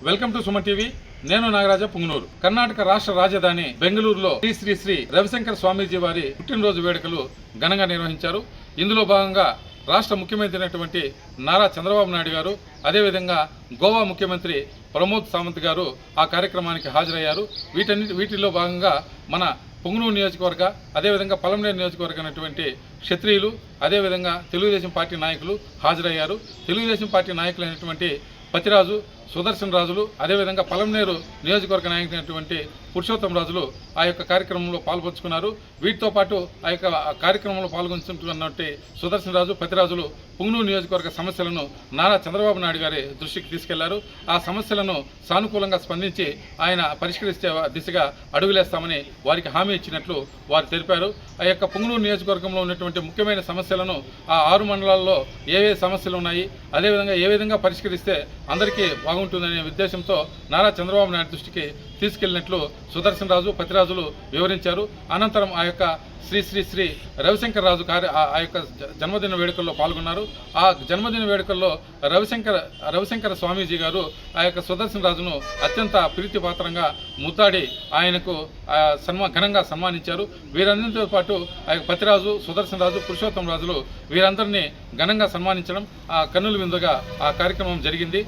Welcome to Suman TV. నేను నాగరాజ పుంగనూరు. కర్ణాటక రాష్ట్ర రాజధాని బెంగళూరులో శ్రీ శ్రీ శ్రీ రవిశంకర స్వామీజీ వారి పుట్టినరోజు వేడుకలు ఘనంగా నిర్వహించారు. ఇందులో భాగంగా రాష్ట్ర ముఖ్యమంత్రి అయినటువంటి నారా చంద్రబాబు నాయుడు గారు, అదేవిధంగా గోవా ముఖ్యమంత్రి ప్రమోద్ సావంత్ గారు ఆ కార్యక్రమానికి హాజరయ్యారు. వీటిల్లో భాగంగా మన పుంగనూరు నియోజకవర్గ, అదేవిధంగా పలమనేరు నియోజకవర్గం అయినటువంటి క్షత్రియులు, అదేవిధంగా తెలుగుదేశం పార్టీ నాయకులు హాజరయ్యారు. తెలుగుదేశం పార్టీ నాయకులైనటువంటి పతిరాజు, సుదర్శన్ రాజులు, అదేవిధంగా పలమనేరు నియోజకవర్గ నాయకులైనటువంటి పురుషోత్తం రాజులు ఆ యొక్క కార్యక్రమంలో పాల్పంచుకున్నారు. వీటితో పాటు ఆ యొక్క కార్యక్రమంలో పాల్గొంటున్నటువంటి సుదర్శన్ రాజు, పతిరాజులు పుంగనూరు నియోజకవర్గ సమస్యలను నారా చంద్రబాబు నాయుడు గారి దృష్టికి తీసుకెళ్లారు. ఆ సమస్యలను సానుకూలంగా స్పందించి ఆయన పరిష్కరిస్తే దిశగా అడుగులేస్తామని వారికి హామీ ఇచ్చినట్లు వారు తెలిపారు. ఆ యొక్క పుంగనూరు నియోజకవర్గంలో ఉన్నటువంటి ముఖ్యమైన సమస్యలను ఆ 6 మండలాల్లో ఏ సమస్యలు ఉన్నాయి, అదేవిధంగా ఏ విధంగా పరిష్కరిస్తే అందరికీ బాగుంటుందనే ఉద్దేశంతో నారా చంద్రబాబు నాయుడు దృష్టికి తీసుకెళ్లినట్లు సుదర్శన్ రాజు, పతిరాజులు వివరించారు. అనంతరం ఆ యొక్క శ్రీ శ్రీ శ్రీ రవిశంకర రాజు ఆ యొక్క జన్మదిన వేడుకల్లో పాల్గొన్నారు. ఆ జన్మదిన వేడుకల్లో రవిశంకర స్వామీజీ గారు ఆ యొక్క సుదర్శన్ రాజును అత్యంత ప్రీతిపాత్రంగా ముద్దాడి ఆయనకు ఘనంగా సన్మానించారు. వీరందరితో పాటు ఆ యొక్క పతిరాజు, సుదర్శన్ రాజు, పురుషోత్తం రాజులు వీరందరినీ ఘనంగా సన్మానించడం కన్నుల విందుగా ఆ కార్యక్రమం జరిగింది.